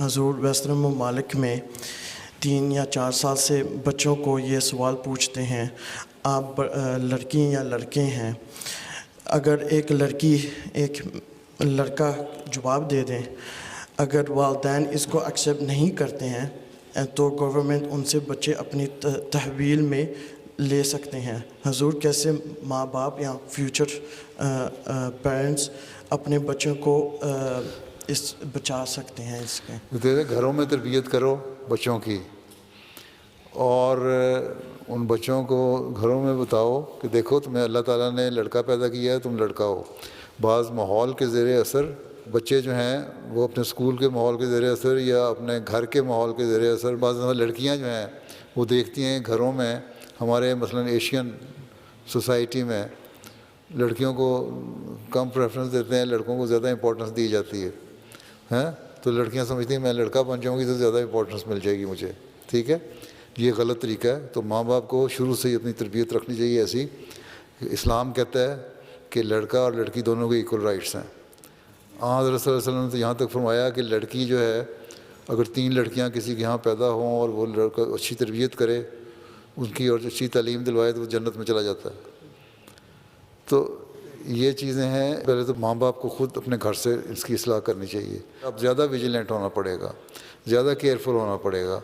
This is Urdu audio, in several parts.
حضور ویسٹرن ممالک میں 3 یا 4 سال سے بچوں کو یہ سوال پوچھتے ہیں آپ لڑکی یا لڑکے ہیں. اگر ایک لڑکا جواب دے دیں، اگر والدین اس کو ایکسیپٹ نہیں کرتے ہیں تو گورنمنٹ ان سے بچے اپنی تحویل میں لے سکتے ہیں. حضور کیسے ماں باپ یا فیوچر پیرنٹس اپنے بچوں کو بچا سکتے ہیں اس کے؟ گھروں میں تربیت کرو بچوں کی، اور ان بچوں کو گھروں میں بتاؤ کہ دیکھو تمہیں اللہ تعالیٰ نے لڑکا پیدا کیا ہے، تم لڑکا ہو. بعض ماحول کے زیر اثر بچے جو ہیں وہ اپنے اسکول کے ماحول کے زیر اثر یا اپنے گھر کے ماحول کے زیر اثر، بعض لڑکیاں جو ہیں وہ دیکھتی ہیں گھروں میں، ہمارے مثلاً ایشین سوسائٹی میں لڑکیوں کو کم پریفرنس دیتے ہیں، لڑکوں کو زیادہ امپورٹنس دی جاتی ہے. تو لڑکیاں سمجھتی ہیں میں لڑکا بن جاؤں گی تو زیادہ امپورٹنس مل جائے گی مجھے. ٹھیک ہے، یہ غلط طریقہ ہے. تو ماں باپ کو شروع سے ہی اپنی تربیت رکھنی چاہیے ایسی کہ اسلام کہتا ہے کہ لڑکا اور لڑکی دونوں کے ایکول رائٹس ہیں. حضرت صلی اللہ علیہ وسلم نے تو یہاں تک فرمایا کہ لڑکی جو ہے اگر 3 لڑکیاں کسی کے یہاں پیدا ہوں اور وہ لڑکا اچھی تربیت کرے ان کی اور اچھی تعلیم دلوائے تو وہ جنت میں چلا جاتا ہے. تو یہ چیزیں ہیں. پہلے تو ماں باپ کو خود اپنے گھر سے اس کی اصلاح کرنی چاہیے. اب زیادہ ویجیلنٹ ہونا پڑے گا، زیادہ کیئرفل ہونا پڑے گا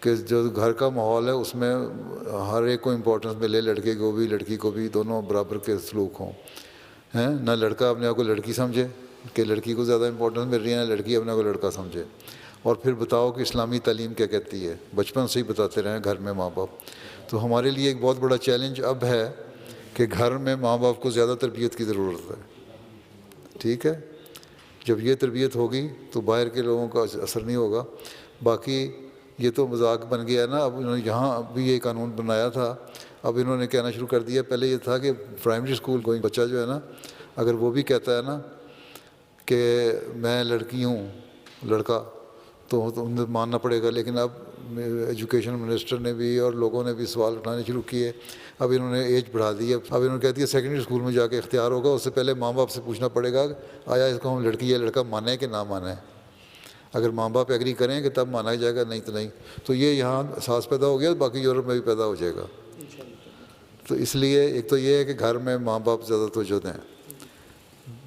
کہ جو گھر کا ماحول ہے اس میں ہر ایک کو امپورٹنس ملے، لڑکے کو بھی لڑکی کو بھی، دونوں برابر کے سلوک ہوں. نہ لڑکا اپنے آپ کو لڑکی سمجھے کہ لڑکی کو زیادہ امپورٹنس مل رہی ہے، نہ لڑکی اپنے آپ کو لڑکا سمجھے. اور پھر بتاؤ کہ اسلامی تعلیم کیا کہتی ہے، بچپن سے ہی بتاتے رہیں گھر میں ماں باپ. تو ہمارے لیے ایک بہت بڑا چیلنج اب ہے کہ گھر میں ماں باپ کو زیادہ تربیت کی ضرورت ہے. ٹھیک ہے، جب یہ تربیت ہوگی تو باہر کے لوگوں کا اثر نہیں ہوگا. باقی یہ تو مذاق بن گیا نا. اب انہوں نے یہاں بھی یہ قانون بنایا تھا، اب انہوں نے کہنا شروع کر دیا. پہلے یہ تھا کہ پرائمری اسکول گوئنگ بچہ جو ہے نا، اگر وہ بھی کہتا ہے نا کہ میں لڑکی ہوں لڑکا تو انہیں ماننا پڑے گا. لیکن اب ایجوکیشن منسٹر نے بھی اور لوگوں نے بھی سوال اٹھانے شروع کیے. اب انہوں نے ایج بڑھا دی. اب انہوں نے کہہ دیا سیکنڈری اسکول میں جا کے اختیار ہوگا، اس سے پہلے ماں باپ سے پوچھنا پڑے گا آیا اس کو ہم لڑکی یا لڑکا مانیں کہ نہ مانیں. اگر ماں باپ ایگری کریں کہ تب مانا جائے گا، نہیں تو نہیں. تو یہ یہاں احساس پیدا ہو گیا، باقی یورپ میں بھی پیدا ہو جائے گا. تو اس لیے ایک تو یہ ہے کہ گھر میں ماں باپ زیادہ توجہ دیں.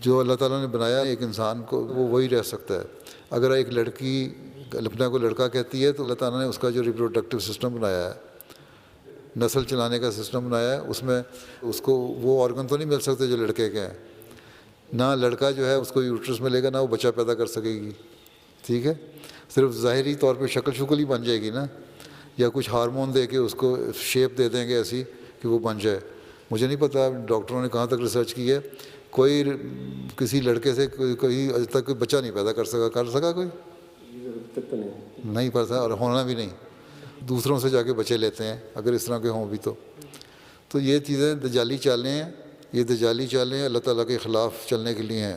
جو اللہ تعالیٰ نے بنایا ایک انسان کو وہ وہی رہ سکتا ہے. اگر ایک لڑکی اپنے کو لڑکا کہتی ہے تو اللہ تعالیٰ نے اس کا جو ریپروڈکٹیو سسٹم بنایا ہے، نسل چلانے کا سسٹم بنایا ہے، اس میں اس کو وہ آرگن تو نہیں مل سکتے جو لڑکے کے ہیں. نہ لڑکا جو ہے اس کو یوٹرس ملے گا، نہ وہ بچہ پیدا کر سکے گی. ٹھیک ہے، صرف ظاہری طور پہ شکل ہی بن جائے گی نا، یا کچھ ہارمون دے کے اس کو شیپ دے دیں گے ایسی کہ وہ بن جائے. مجھے نہیں پتہ ڈاکٹروں نے کہاں تک ریسرچ کی ہے، کوئی کسی لڑکے سے کوئی آج تک کوئی بچہ نہیں پیدا کر سکا کوئی نہیں پڑتا، اور ہونا بھی نہیں. دوسروں سے جا کے بچے لیتے ہیں اگر اس طرح کے ہوں بھی. تو یہ چیزیں دجالی چالیں ہیں. یہ دجالی چالیں اللہ تعالیٰ کے خلاف چلنے کے لیے ہیں.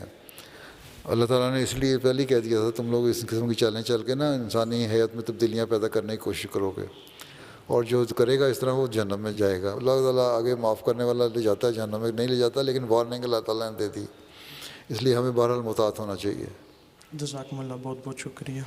اللہ تعالیٰ نے اس لیے پہلے ہی کہہ دیا تھا تم لوگ اس قسم کی چالیں چل کے نا انسانی حیات میں تبدیلیاں پیدا کرنے کی کوشش کرو گے، اور جو کرے گا اس طرح وہ جہنم میں جائے گا. اللہ تعالیٰ آگے معاف کرنے والا لے جاتا ہے، جہنم میں نہیں لے جاتا، لیکن وارننگ اللہ تعالیٰ نے دے دی. اس لیے ہمیں بہرحال محتاط ہونا چاہیے. جزاکم اللہ، بہت بہت شکریہ.